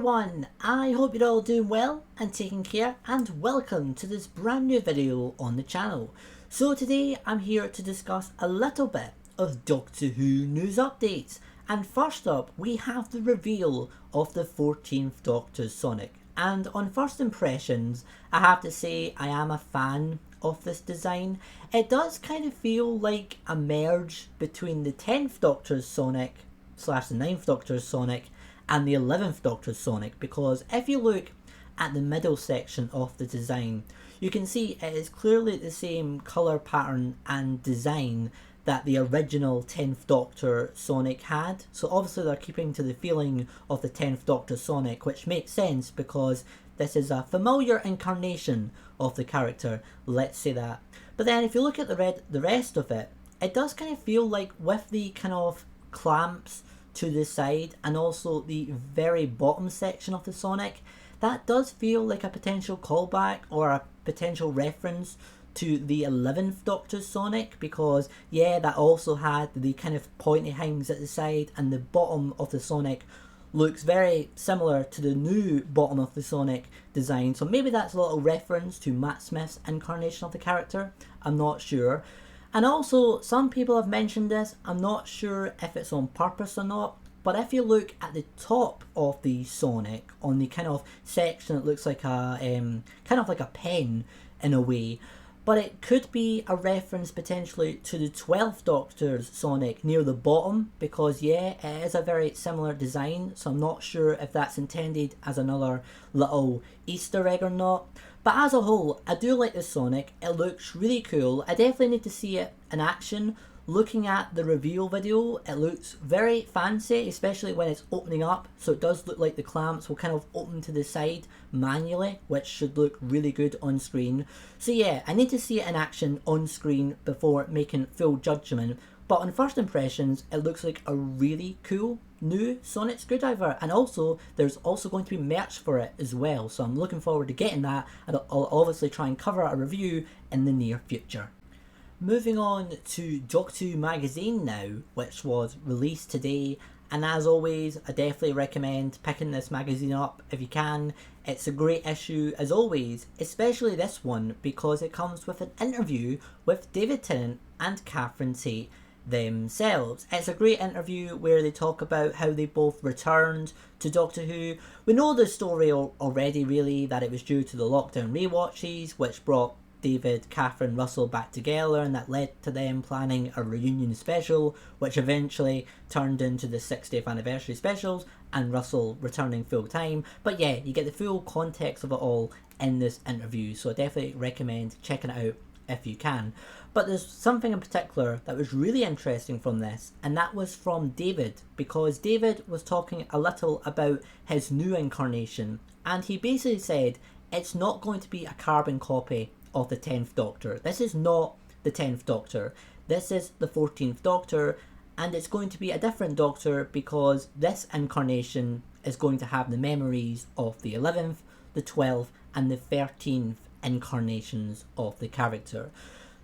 everyone, I hope you're all doing well and taking care, and welcome to this brand new video on the channel. So today I'm here to discuss a little bit of Doctor Who news updates, and first up we have the reveal of the 14th Doctor's Sonic. And on first impressions, I have to say I am a fan of this design. It does kind of feel like a merge between the 10th Doctor's Sonic slash the 9th Doctor's Sonic and the 11th Doctor's Sonic, because if you look at the middle section of the design, you can see it is clearly the same colour pattern and design that the original 10th Doctor Sonic had. So obviously they're keeping to the feeling of the 10th Doctor Sonic, which makes sense because this is a familiar incarnation of the character, let's say that. But then if you look at the rest of it, it does kind of feel like with the kind of clamps to the side and also the very bottom section of the Sonic, that does feel like a potential callback or a potential reference to the 11th Doctor's Sonic, because yeah, that also had the kind of pointy hangs at the side, and the bottom of the Sonic looks very similar to the new bottom of the Sonic design. So maybe that's a little reference to Matt Smith's incarnation of the character, I'm not sure. And also, some people have mentioned this, I'm not sure if it's on purpose or not, but if you look at the top of the Sonic, on the kind of section that looks like a, kind of like a pen in a way, but it could be a reference potentially to the 12th Doctor's Sonic near the bottom, because yeah, it is a very similar design, so I'm not sure if that's intended as another little Easter egg or not. But as a whole, I do like this Sonic, it looks really cool. I definitely need to see it in action. Looking at the reveal video, it looks very fancy, especially when it's opening up, so it does look like the clamps will kind of open to the side manually, which should look really good on screen. So yeah, I need to see it in action on screen before making full judgment. But on first impressions, it looks like a really cool new Sonic screwdriver, and also there's also going to be merch for it as well, so I'm looking forward to getting that, and I'll obviously try and cover a review in the near future. Moving on to Doctor Who magazine now, which was released today, and as always I definitely recommend picking this magazine up if you can. It's a great issue as always, especially this one because it comes with an interview with David Tennant and Catherine Tate themselves. It's a great interview where they talk about how they both returned to Doctor Who. We know the story already really, that it was due to the lockdown rewatches which brought David, Catherine, Russell back together, and that led to them planning a reunion special which eventually turned into the 60th anniversary specials and Russell returning full time. But yeah, you get the full context of it all in this interview, so I definitely recommend checking it out if you can. But there's something in particular that was really interesting from this, and that was from David, because David was talking a little about his new incarnation, and he basically said it's not going to be a carbon copy of the 10th Doctor. This is not the 10th Doctor, this is the 14th Doctor, and it's going to be a different Doctor because this incarnation is going to have the memories of the 11th, the 12th and the 13th incarnations of the character.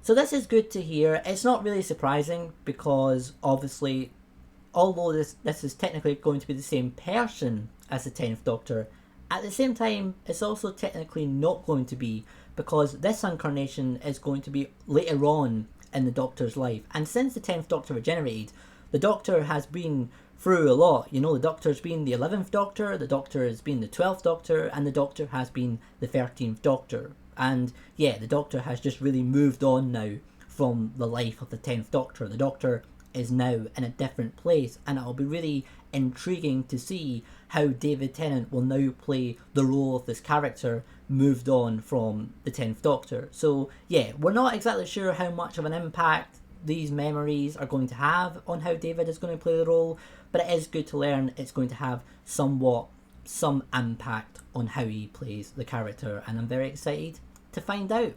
So this is good to hear. It's not really surprising because obviously, although this is technically going to be the same person as the 10th Doctor, at the same time it's also technically not going to be, because this incarnation is going to be later on in the Doctor's life. And since the 10th Doctor regenerated, the Doctor has been through a lot. You know, the Doctor's been the 11th Doctor, the Doctor has been the 12th Doctor, and the Doctor has been the 13th Doctor. And yeah, the Doctor has just really moved on now from the life of the 10th Doctor. The Doctor is now in a different place, and it'll be really intriguing to see how David Tennant will now play the role of this character moved on from the 10th Doctor. So yeah, we're not exactly sure how much of an impact these memories are going to have on how David is going to play the role, but it is good to learn it's going to have some impact on how he plays the character, and I'm very excited to find out.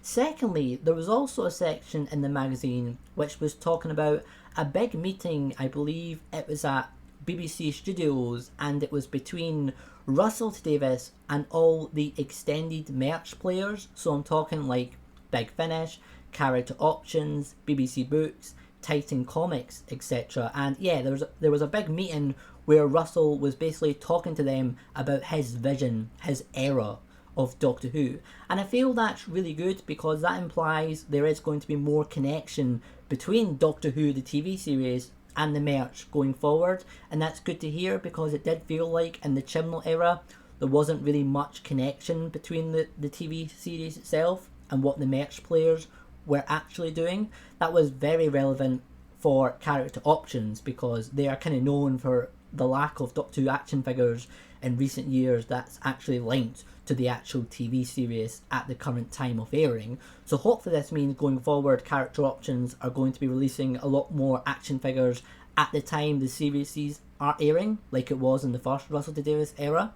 Secondly, there was also a section in the magazine which was talking about a big meeting, I believe it was at BBC Studios, and it was between Russell T Davies and all the extended merch players. So I'm talking like Big Finish, Character Options, BBC Books, Titan Comics, etc. And yeah, there was a big meeting where Russell was basically talking to them about his vision, his era of Doctor Who. And I feel that's really good because that implies there is going to be more connection between Doctor Who, the TV series, and the merch going forward. And that's good to hear because it did feel like in the Chibnall era there wasn't really much connection between the TV series itself and what the merch players were actually doing. That was very relevant for character options because they are kind of known for the lack of Doctor Who action figures in recent years that's actually linked to the actual TV series at the current time of airing. So hopefully this means going forward character options are going to be releasing a lot more action figures at the time the series are airing, like it was in the first Russell T Davies era.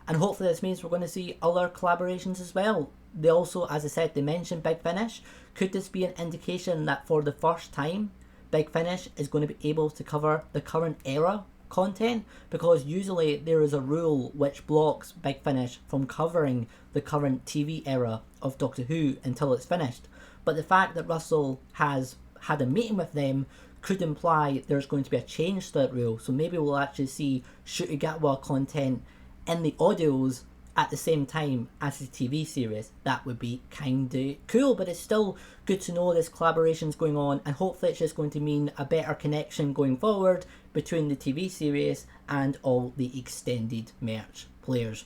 And hopefully this means we're going to see other collaborations as well. They also, as I said, they mentioned Big Finish. Could this be an indication that for the first time Big Finish is going to be able to cover the current era content? Because usually there is a rule which blocks Big Finish from covering the current TV era of Doctor Who until it's finished. But the fact that Russell has had a meeting with them could imply there's going to be a change to that rule. So maybe we'll actually see Ncuti Gatwa content in the audios at the same time as the TV series. That would be kinda cool, but it's still good to know this collaboration's going on, and hopefully it's just going to mean a better connection going forward between the TV series and all the extended merch players.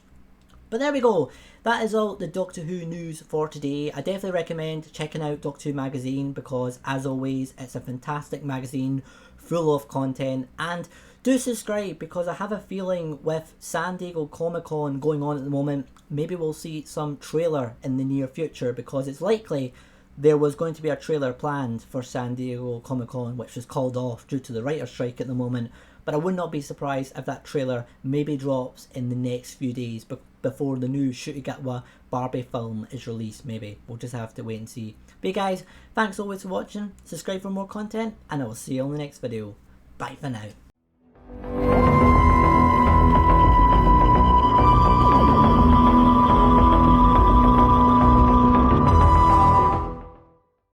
But there we go, that is all the Doctor Who news for today. I definitely recommend checking out Doctor Who magazine because, as always, it's a fantastic magazine full of content. And do subscribe because I have a feeling with San Diego Comic Con going on at the moment, maybe we'll see some trailer in the near future because it's likely there was going to be a trailer planned for San Diego Comic Con which was called off due to the writer's strike at the moment. But I would not be surprised if that trailer maybe drops in the next few days before the new Ncuti Gatwa Barbie film is released. Maybe we'll just have to wait and see. But guys, thanks always for watching, subscribe for more content, and I will see you on the next video. Bye for now.